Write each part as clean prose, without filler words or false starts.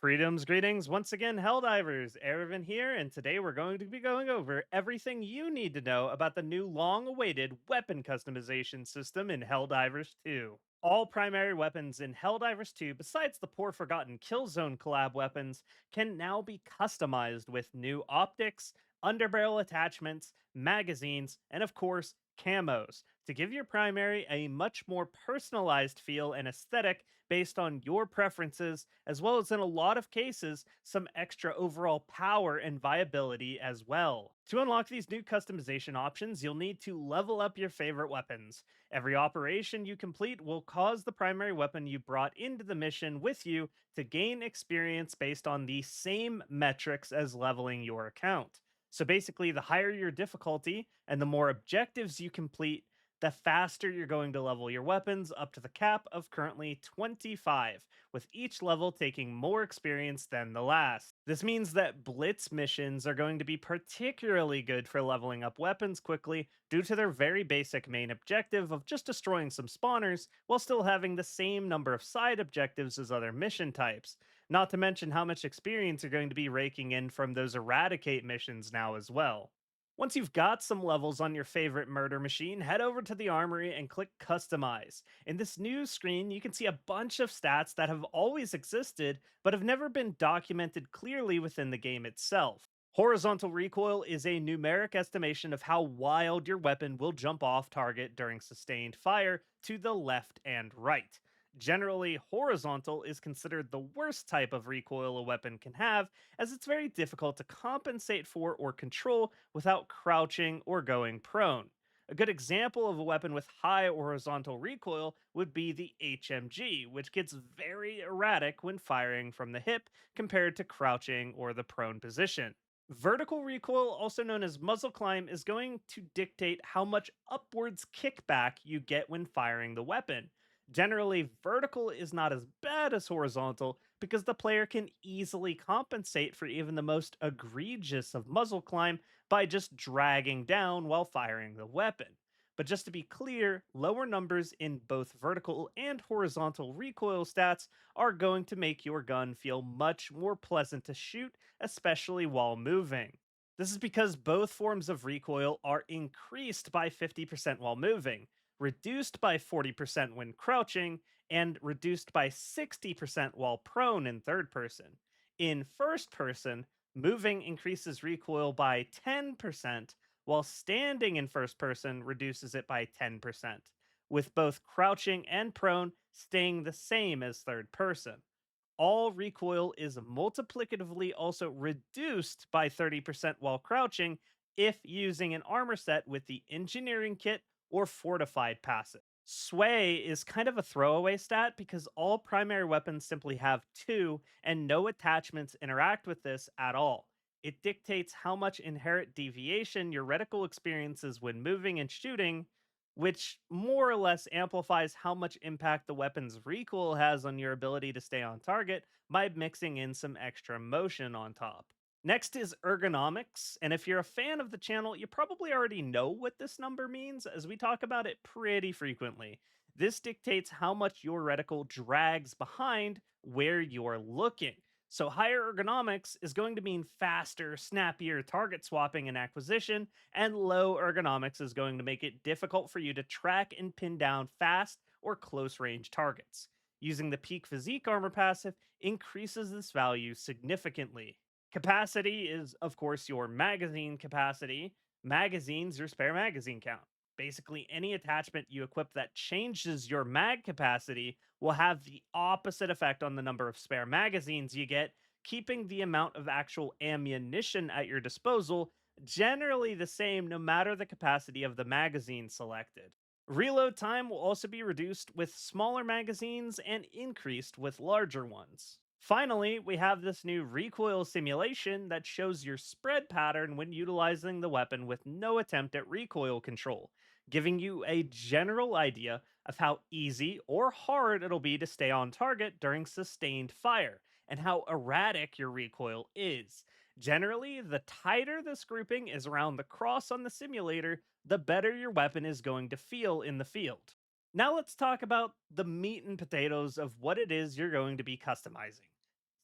Freedom's greetings once again, Helldivers. Erevin here, and today we're going to be going over everything you need to know about the new long awaited weapon customization system in Helldivers 2. All primary weapons in Helldivers 2, besides the poor forgotten Killzone collab weapons, can now be customized with new optics, underbarrel attachments, magazines, and of course, camos to give your primary a much more personalized feel and aesthetic based on your preferences, as well as in a lot of cases, some extra overall power and viability as well. To unlock these new customization options, you'll need to level up your favorite weapons. Every operation you complete will cause the primary weapon you brought into the mission with you to gain experience based on the same metrics as leveling your account. So basically, the higher your difficulty and the more objectives you complete, the faster you're going to level your weapons up to the cap of currently 25, with each level taking more experience than the last. This means that blitz missions are going to be particularly good for leveling up weapons quickly due to their very basic main objective of just destroying some spawners while still having the same number of side objectives as other mission types. Not to mention how much experience you're going to be raking in from those eradicate missions now as well. Once you've got some levels on your favorite murder machine, head over to the armory and click Customize. In this new screen, you can see a bunch of stats that have always existed, but have never been documented clearly within the game itself. Horizontal recoil is a numeric estimation of how wild your weapon will jump off target during sustained fire to the left and right. Generally, horizontal is considered the worst type of recoil a weapon can have, as it's very difficult to compensate for or control without crouching or going prone. A good example of a weapon with high horizontal recoil would be the HMG, which gets very erratic when firing from the hip compared to crouching or the prone position. Vertical recoil, also known as muzzle climb, is going to dictate how much upwards kickback you get when firing the weapon. Generally, vertical is not as bad as horizontal because the player can easily compensate for even the most egregious of muzzle climb by just dragging down while firing the weapon. But just to be clear, lower numbers in both vertical and horizontal recoil stats are going to make your gun feel much more pleasant to shoot, especially while moving. This is because both forms of recoil are increased by 50% while moving, reduced by 40% when crouching, and reduced by 60% while prone in third person. In first person, moving increases recoil by 10%, while standing in first person reduces it by 10%, with both crouching and prone staying the same as third person. All recoil is multiplicatively also reduced by 30% while crouching if using an armor set with the engineering kit or fortified passive. Sway is kind of a throwaway stat because all primary weapons simply have two, and no attachments interact with this at all. It dictates how much inherent deviation your reticle experiences when moving and shooting, which more or less amplifies how much impact the weapon's recoil has on your ability to stay on target by mixing in some extra motion on top. Next is ergonomics, and if you're a fan of the channel, you probably already know what this number means, as we talk about it pretty frequently. This dictates how much your reticle drags behind where you're looking. So, higher ergonomics is going to mean faster, snappier target swapping and acquisition, and low ergonomics is going to make it difficult for you to track and pin down fast or close range targets. Using the peak physique armor passive increases this value significantly. Capacity is, of course, your magazine capacity. Magazines, your spare magazine count. Basically, any attachment you equip that changes your mag capacity will have the opposite effect on the number of spare magazines you get, keeping the amount of actual ammunition at your disposal generally the same no matter the capacity of the magazine selected. Reload time will also be reduced with smaller magazines and increased with larger ones. Finally, we have this new recoil simulation that shows your spread pattern when utilizing the weapon with no attempt at recoil control, giving you a general idea of how easy or hard it'll be to stay on target during sustained fire, and how erratic your recoil is. Generally, the tighter this grouping is around the cross on the simulator, the better your weapon is going to feel in the field. Now let's talk about the meat and potatoes of what it is you're going to be customizing.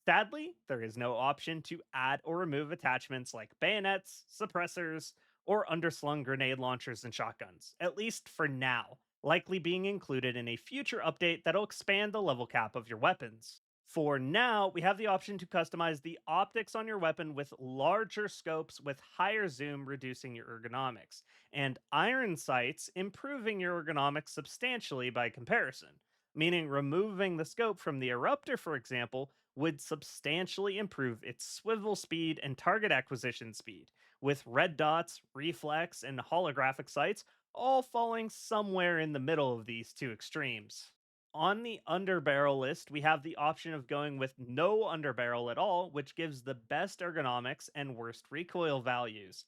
Sadly, there is no option to add or remove attachments like bayonets, suppressors, or underslung grenade launchers and shotguns, at least for now, likely being included in a future update that'll expand the level cap of your weapons. For now, we have the option to customize the optics on your weapon with larger scopes with higher zoom, reducing your ergonomics, and iron sights, improving your ergonomics substantially by comparison. Meaning, removing the scope from the eruptor, for example, would substantially improve its swivel speed and target acquisition speed, with red dots, reflex, and holographic sights all falling somewhere in the middle of these two extremes. On the underbarrel list, we have the option of going with no underbarrel at all, which gives the best ergonomics and worst recoil values.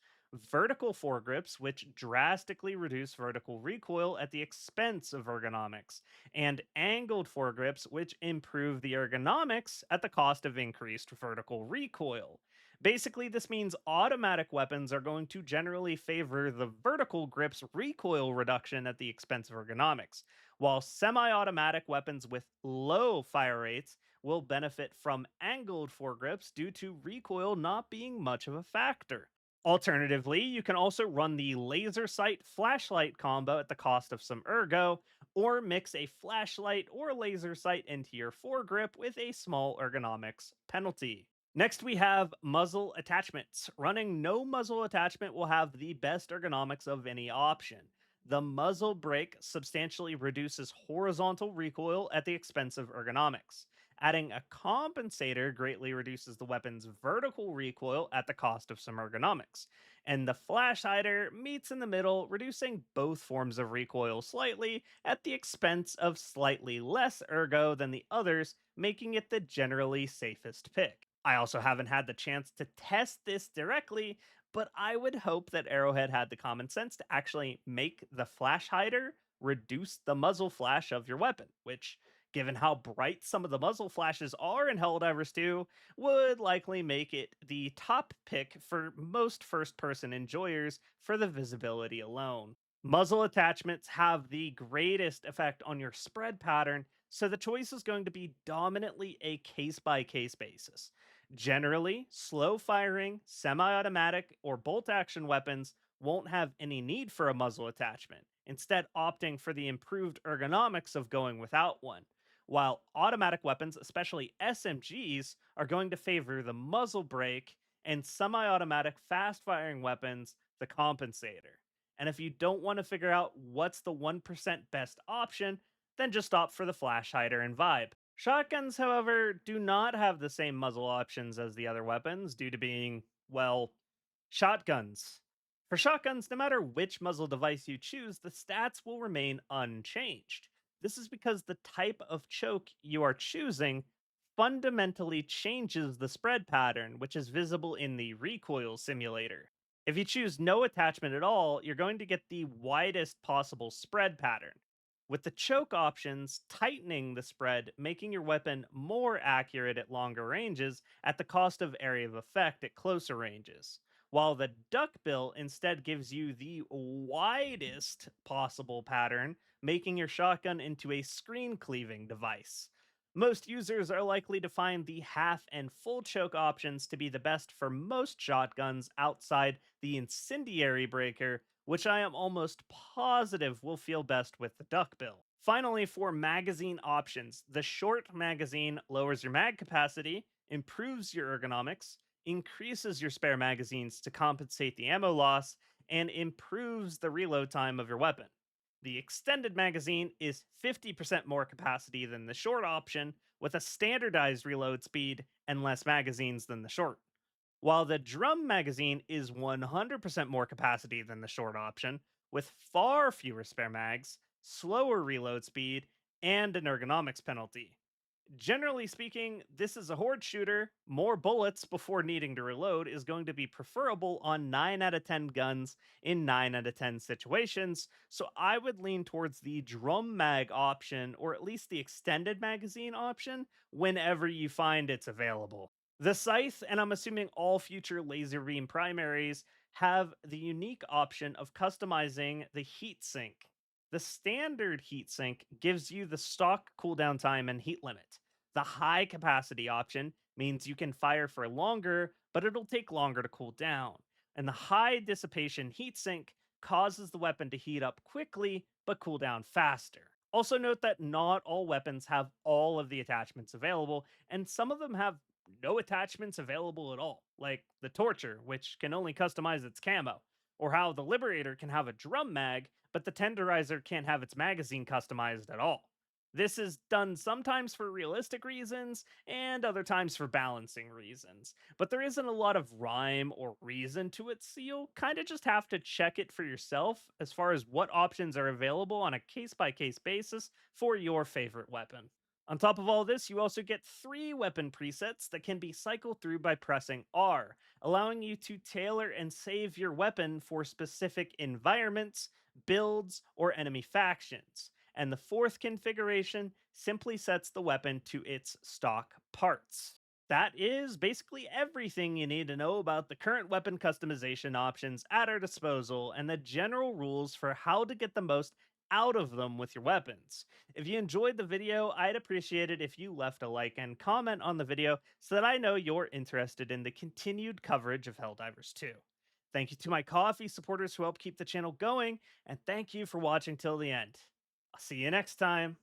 Vertical foregrips, which drastically reduce vertical recoil at the expense of ergonomics, and angled foregrips, which improve the ergonomics at the cost of increased vertical recoil. Basically, this means automatic weapons are going to generally favor the vertical grip's recoil reduction at the expense of ergonomics, while semi automatic weapons with low fire rates will benefit from angled foregrips due to recoil not being much of a factor. Alternatively, you can also run the laser sight flashlight combo at the cost of some ergo, or mix a flashlight or laser sight into your foregrip with a small ergonomics penalty. Next, we have muzzle attachments. Running no muzzle attachment will have the best ergonomics of any option. The muzzle brake substantially reduces horizontal recoil at the expense of ergonomics. Adding a compensator greatly reduces the weapon's vertical recoil at the cost of some ergonomics. And the flash hider meets in the middle, reducing both forms of recoil slightly at the expense of slightly less ergo than the others, making it the generally safest pick. I also haven't had the chance to test this directly, but I would hope that Arrowhead had the common sense to actually make the flash hider reduce the muzzle flash of your weapon, which, given how bright some of the muzzle flashes are in Helldivers 2, would likely make it the top pick for most first person enjoyers for the visibility alone. Muzzle attachments have the greatest effect on your spread pattern, so the choice is going to be dominantly a case by case basis. Generally, slow firing, semi automatic, or bolt action weapons won't have any need for a muzzle attachment, instead, opting for the improved ergonomics of going without one. While automatic weapons, especially SMGs, are going to favor the muzzle brake, and semi automatic fast firing weapons, the compensator. And if you don't want to figure out what's the 1% best option, then just opt for the flash hider and vibe. Shotguns, however, do not have the same muzzle options as the other weapons due to being, well, shotguns. For shotguns, no matter which muzzle device you choose, the stats will remain unchanged. This is because the type of choke you are choosing fundamentally changes the spread pattern, which is visible in the recoil simulator. If you choose no attachment at all, you're going to get the widest possible spread pattern, with the choke options tightening the spread, making your weapon more accurate at longer ranges at the cost of area of effect at closer ranges. While the duckbill instead gives you the widest possible pattern, making your shotgun into a screen cleaving device. Most users are likely to find the half and full choke options to be the best for most shotguns outside the incendiary breaker, which I am almost positive will feel best with the duckbill. Finally, for magazine options, the short magazine lowers your mag capacity, improves your ergonomics, increases your spare magazines to compensate the ammo loss, and improves the reload time of your weapon. The extended magazine is 50% more capacity than the short option, with a standardized reload speed and less magazines than the short. While the drum magazine is 100% more capacity than the short option, with far fewer spare mags, slower reload speed, and an ergonomics penalty. Generally speaking, this is a horde shooter. More bullets before needing to reload is going to be preferable on 9 out of 10 guns in 9 out of 10 situations, so I would lean towards the drum mag option or at least the extended magazine option whenever you find it's available. The Scythe, and I'm assuming all future laser beam primaries, have the unique option of customizing the heatsink. The standard heatsink gives you the stock cooldown time and heat limit. The high capacity option means you can fire for longer, but it'll take longer to cool down. And the high dissipation heatsink causes the weapon to heat up quickly but cool down faster. Also, note that not all weapons have all of the attachments available, and some of them have no attachments available at all, like the Torture, which can only customize its camo, or how the Liberator can have a drum mag, but the Tenderizer can't have its magazine customized at all. This is done sometimes for realistic reasons and other times for balancing reasons, but there isn't a lot of rhyme or reason to it, so you'll kind of just have to check it for yourself as far as what options are available on a case by case basis for your favorite weapon. On top of all this, you also get 3 weapon presets that can be cycled through by pressing R, allowing you to tailor and save your weapon for specific environments, builds, or enemy factions. And the fourth configuration simply sets the weapon to its stock parts. That is basically everything you need to know about the current weapon customization options at our disposal and the general rules for how to get the most out of them with your weapons. If you enjoyed the video, I'd appreciate it if you left a like and comment on the video so that I know you're interested in the continued coverage of Helldivers 2. Thank you to my coffee supporters who help keep the channel going, and thank you for watching till the end. I'll see you next time.